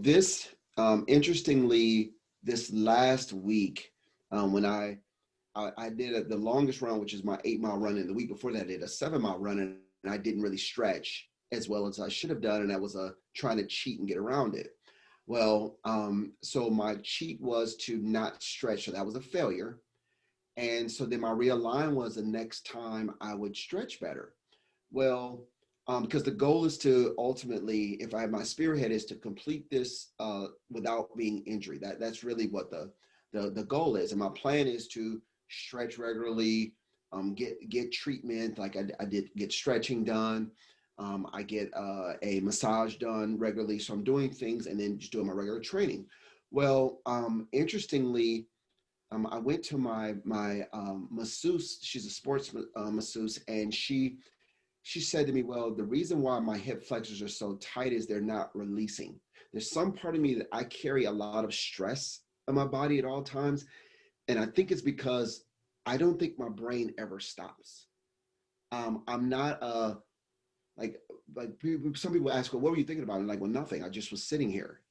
this, interestingly, this last week, when I did the longest run, which is my 8 mile run. And the week before that, I did a 7 mile run, and I didn't really stretch as well as I should have done. And I was trying to cheat and get around it. Well, so my cheat was to not stretch. So that was a failure. And so then my realign was the next time I would stretch better. Well, because the goal is to ultimately, if I have my spearhead, is to complete this without being injured. That's really what the goal is. And my plan is to stretch regularly, get treatment. Like I did get stretching done. I get a massage done regularly. So I'm doing things and then just doing my regular training. Well, interestingly, I went to my masseuse. She's a sports masseuse, and she said to me, well, the reason why my hip flexors are so tight is they're not releasing. There's some part of me that I carry a lot of stress in my body at all times. And I think it's because I don't think my brain ever stops. I'm not like some people ask, well, what were you thinking about? And like, well, nothing. I just was sitting here.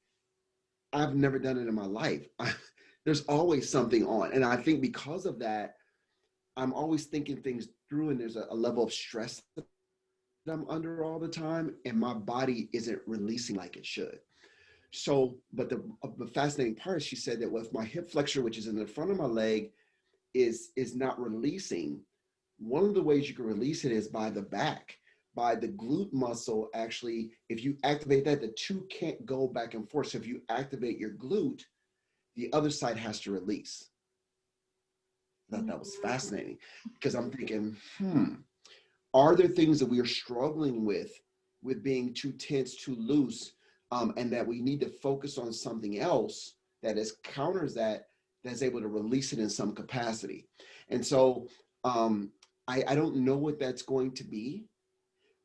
I've never done it in my life. There's always something on. And I think because of that, I'm always thinking things through, and there's a level of stress that I'm under all the time, and my body isn't releasing like it should. So, but the fascinating part is she said that with my hip flexor, which is in the front of my leg, is not releasing, one of the ways you can release it is by the back, by the glute muscle. Actually, if you activate that, the two can't go back and forth. So if you activate your glute, the other side has to release. I thought that was fascinating, because I'm thinking, are there things that we are struggling with being too tense, too loose, and that we need to focus on something else that is counters that, that's able to release it in some capacity? And so I don't know what that's going to be,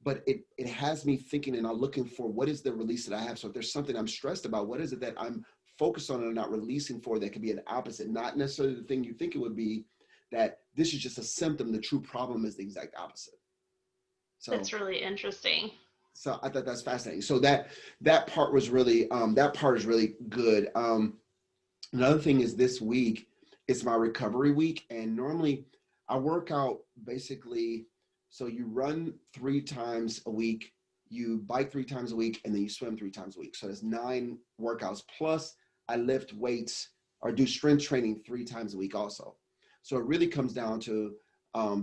but it has me thinking, and I'm looking for what is the release that I have. So if there's something I'm stressed about, what is it that I'm focused on and not releasing for that could be an opposite, not necessarily the thing you think it would be, that this is just a symptom. The true problem is the exact opposite. So That's really interesting. so I thought that's fascinating. So that part was really that part is really good. Another thing is this week is my recovery week, and normally I work out basically. So you run 3 times a week, you bike 3 times a week, and then you swim 3 times a week. So there's 9 workouts. Plus I lift weights or do strength training 3 times a week also. So it really comes down to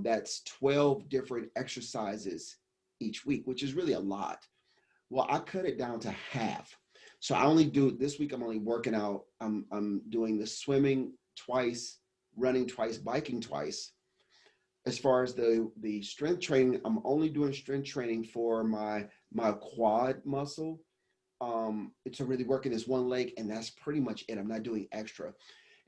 that's 12 different exercises each week, which is really a lot. Well, I cut it down to half. So I only do this week. I'm only working out. I'm doing the swimming twice, running twice, biking twice. As far as the strength training, I'm only doing strength training for my quad muscle. It's really working this one leg, and that's pretty much it. I'm not doing extra.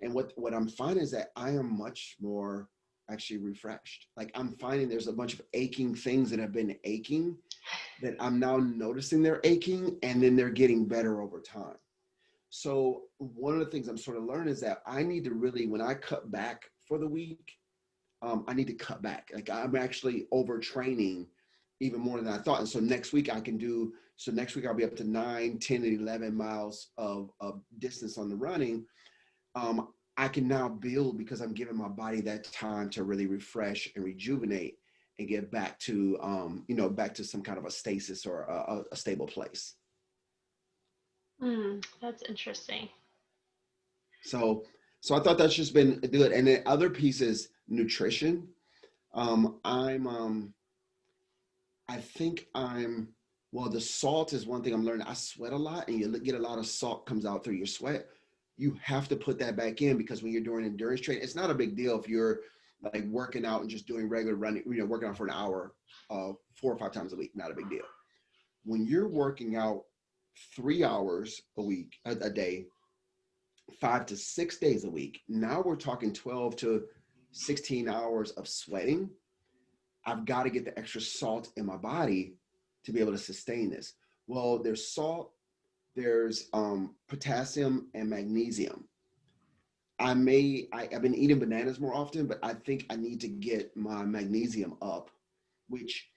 And what I'm finding is that I am much more actually refreshed. Like I'm finding there's a bunch of aching things that have been aching that I'm now noticing they're aching, and then they're getting better over time. So one of the things I'm sort of learning is that I need to really, when I cut back for the week, I need to cut back. Like I'm actually overtraining even more than I thought. And so next week I can do, so next week I'll be up to 9, 10, and 11 miles of distance on the running. I can now build because I'm giving my body that time to really refresh and rejuvenate and get back to, back to some kind of a stasis or a stable place. That's interesting. So, so I thought that's just been good. And then other pieces, nutrition. I'm, I think well, the salt is one thing I'm learning. I sweat a lot, and you get a lot of salt comes out through your sweat. You have to put that back in, because when you're doing endurance training, it's not a big deal if you're like working out and just doing regular running, working out for an hour, 4 or 5 times a week, not a big deal. When you're working out 3 hours a week, a day, 5 to 6 days a week, now we're talking 12 to 16 hours of sweating. I've got to get the extra salt in my body to be able to sustain this. Well, there's salt, there's potassium and magnesium. I've been eating bananas more often, but I think I need to get my magnesium up, which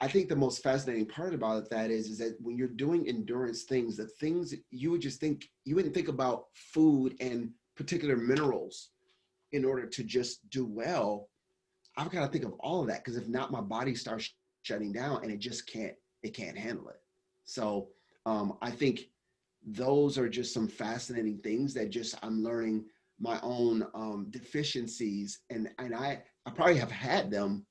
I think the most fascinating part about that is that when you're doing endurance things, the things you would just think, you wouldn't think about food and particular minerals in order to just do well. I've got to think of all of that, because if not, my body starts shutting down and it can't handle it. So I think those are just some fascinating things that just I'm learning my own deficiencies, and I probably have had them,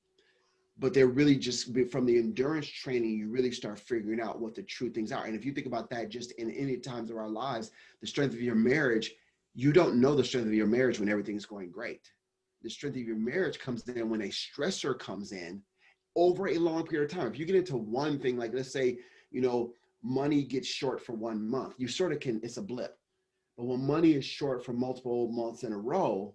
but they're really just from the endurance training. You really start figuring out what the true things are. And if you think about that, just in any times of our lives, the strength of your marriage, you don't know the strength of your marriage when everything's going great. The strength of your marriage comes in when a stressor comes in over a long period of time. If you get into one thing, like let's say, money gets short for 1 month, you sort of can, it's a blip. But when money is short for multiple months in a row,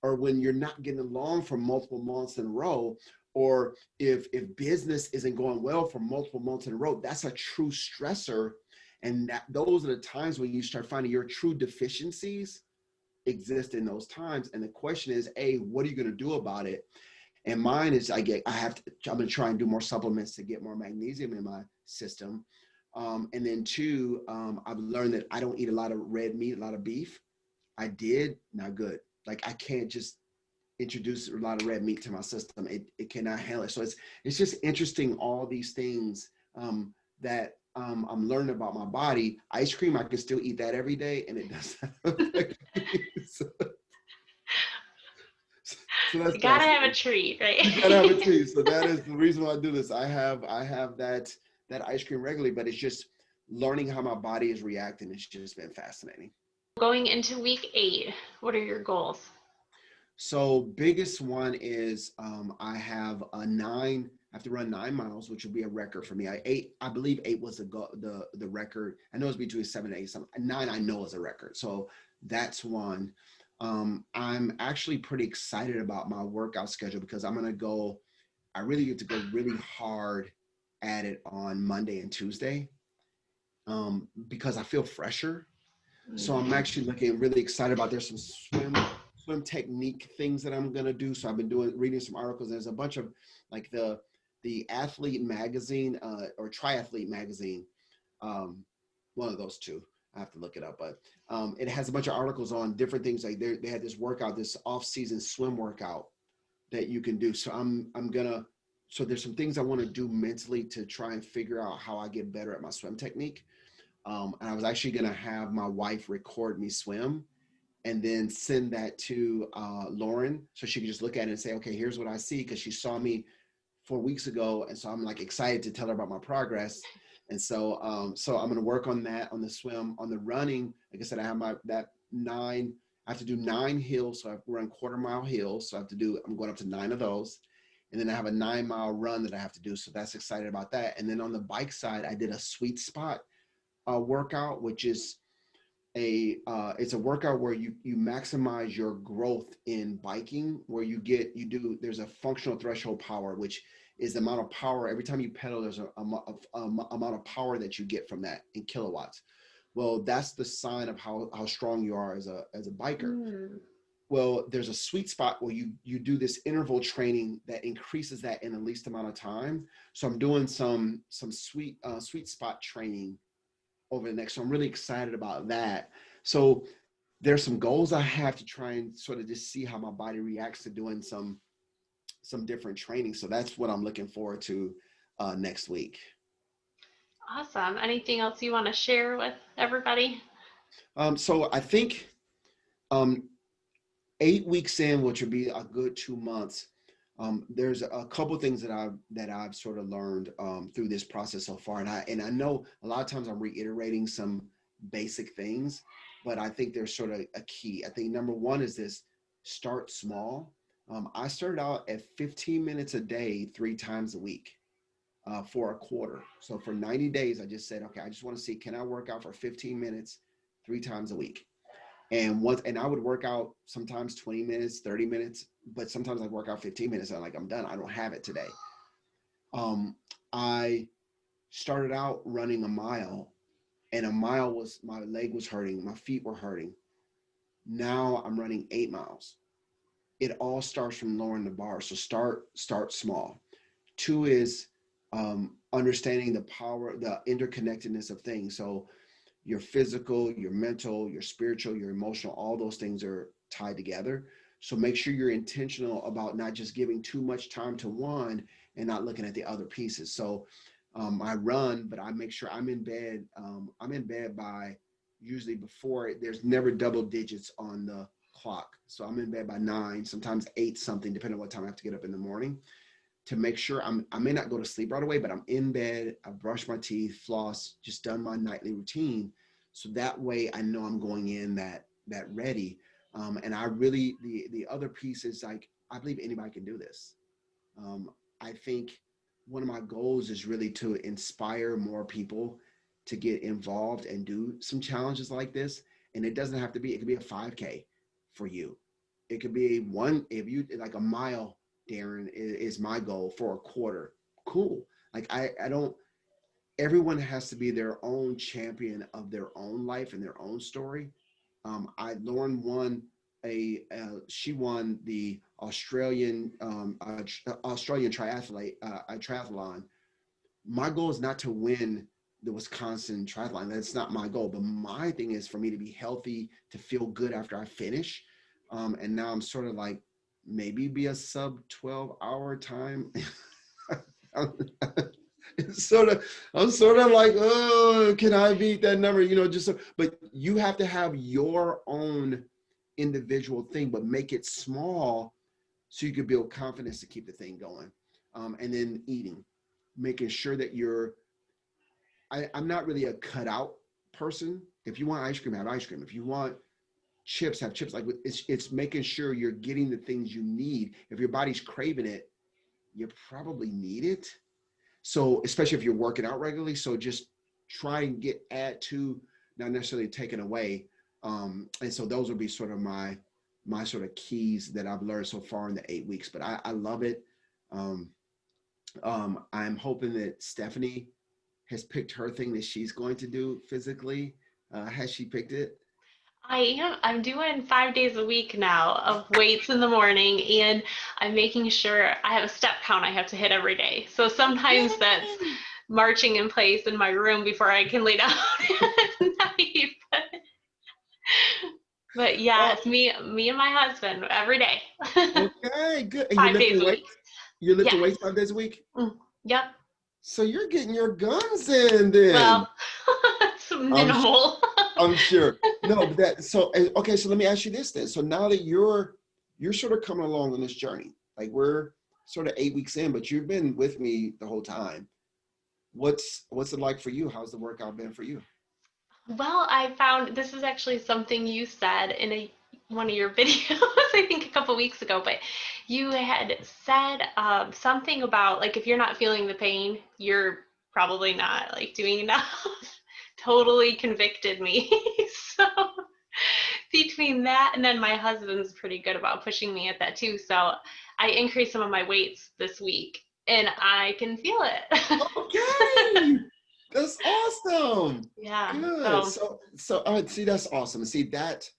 or when you're not getting along for multiple months in a row, or if business isn't going well for multiple months in a row, that's a true stressor. And those are the times when you start finding your true deficiencies exist in those times. And the question is, A, what are you going to do about it? And mine is I'm going to try and do more supplements to get more magnesium in my system. And then two, I've learned that I don't eat a lot of red meat, a lot of beef. I did, not good. Like I can't just introduce a lot of red meat to my system. It cannot handle it. So it's just interesting, all these things that I'm learning about my body. Ice cream, I can still eat that every day, and it doesn't affect me. So that's You gotta have a fascinating. treat, right? You gotta have it too. So that is the reason why I do this. I have that ice cream regularly, but it's just learning how my body is reacting. It's just been fascinating. Going into week 8, what are your goals? So biggest one is I have I have to run 9 miles, which will be a record for me. I believe 8 was the record. I know it's between 7 and 8. 9 I know is a record. So that's one. I'm actually pretty excited about my workout schedule, because I really get to go really hard at it on Monday and Tuesday, because I feel fresher. So I'm actually looking really excited about, there's some swim technique things that I'm gonna do. So I've been reading some articles. There's a bunch of like the athlete magazine or triathlete magazine, one of those two. I have to look it up, but it has a bunch of articles on different things. Like they had this workout, this off-season swim workout that you can do. So so there's some things I want to do mentally to try and figure out how I get better at my swim technique. And I was actually going to have my wife record me swim and then send that to Lauren, so she could just look at it and say, okay, here's what I see, because she saw me 4 weeks ago. And so I'm like excited to tell her about my progress. And so I'm going to work on that, on the swim. On the running, like I said, I have I have to do 9 hills. So I run quarter-mile hills. So I'm going up to 9 of those. And then I have a 9-mile run that I have to do. So that's excited about that. And then on the bike side, I did a sweet spot workout, which is it's a workout where you maximize your growth in biking, where there's a functional threshold power, which is the amount of power every time you pedal. There's a amount of power that you get from that in kilowatts. Well, that's the sign of how strong you are as a biker. Well, there's a sweet spot where you do this interval training that increases that in the least amount of time. So I'm doing some sweet spot training over the next. So I'm really excited about that. So there's some goals I have to try and sort of just see how my body reacts to doing some different training. So that's what I'm looking forward to next week. Awesome. Anything else you want to share with everybody? So I think 8 weeks in, which would be a good 2 months, there's a couple of things that I've sort of learned through this process so far, and I know a lot of times I'm reiterating some basic things, but I think there's sort of a key. I think number one is this: start small. I started out at 15 minutes a day, 3 times a week for a quarter. So for 90 days, I just said, okay, I just want to see, can I work out for 15 minutes 3 times a week? And I would work out sometimes 20 minutes, 30 minutes, but sometimes I'd work out 15 minutes and I'm like, I'm done. I don't have it today. I started out running a mile, and a mile my leg was hurting, my feet were hurting. Now I'm running 8 miles. It all starts from lowering the bar. So start small. 2 is understanding the power, the interconnectedness of things. So your physical, your mental, your spiritual, your emotional, all those things are tied together. So make sure you're intentional about not just giving too much time to one and not looking at the other pieces. So I run, but I make sure I'm in bed. I'm in bed by usually before, there's never double digits on the clock. So I'm in bed by 9, sometimes 8 something, depending on what time I have to get up in the morning, to make sure I may not go to sleep right away, but I'm in bed, I brush my teeth, floss, just done my nightly routine. So that way I know I'm going in that ready. And I really, the other piece is like, I believe anybody can do this. I think one of my goals is really to inspire more people to get involved and do some challenges like this. And it doesn't have to be, it could be a 5K for you. It could be one, if you like a mile, Darren, is my goal for a quarter. Cool. Like I don't, everyone has to be their own champion of their own life and their own story. Lauren won she won the Australian triathlete triathlon. My goal is not to win the Wisconsin triathlon. That's not my goal. But my thing is for me to be healthy, to feel good after I finish. And now I'm sort of like maybe be a sub 12-hour time. It's sort of, I'm sort of like, oh, can I beat that number? You know, just so, but you have to have your own individual thing, but make it small so you can build confidence to keep the thing going. And then eating, making sure that I'm not really a cutout person. If you want ice cream, have ice cream. If you want chips, have chips. Like it's making sure you're getting the things you need. If your body's craving it, you probably need it. So especially if you're working out regularly, so just try and add to, not necessarily taken away. And so those will be sort of my sort of keys that I've learned so far in the 8 weeks. But I love it. Um, I'm hoping that Stephanie has picked her thing that she's going to do physically. Has she picked it? I am. I'm doing 5 days a week now of weights in the morning, and I'm making sure I have a step count I have to hit every day. So sometimes that's Yay! marching in place in my room before I can lay down at night. But yeah, Oh, it's me and my husband every day, okay, good. And you're 5 days lifting a week. weights? You're lifting Yes. weights 5 days a week? Mm, yep. So you're getting your guns in Well, then. it's I'm minimal. I'm sure. No, but that so okay, so let me ask you this then. So now that you're sort of coming along on this journey, like we're sort of 8 weeks in, but you've been with me the whole time. What's it like for you? How's the workout been for you? Well, I found this is actually something you said in one of your videos, I think a couple weeks ago, but you had said something about like if you're not feeling the pain, you're probably not like doing enough. Totally convicted me. So between that and then my husband's pretty good about pushing me at that too. So I increased some of my weights this week and I can feel it. Okay. That's awesome. Yeah. Good. So So see, that's awesome. See that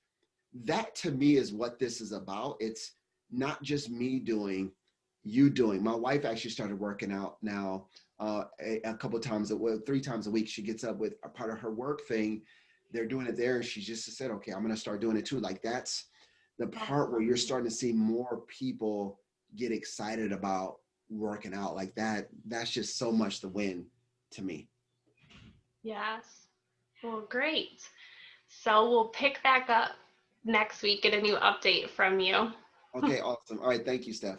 to me is what this is about. It's not just me doing, you doing. My wife actually started working out now a couple of times, well, 3 times a week. She gets up with a part of her work thing. They're doing it there. And she just said, okay, I'm going to start doing it too. Like that's the part where awesome. you're starting to see more people get excited about working out like that. That's just so much the win to me. Yes. Well, great. So we'll pick back up next week, get a new update from you. Okay, awesome. All right. Thank you, Steph.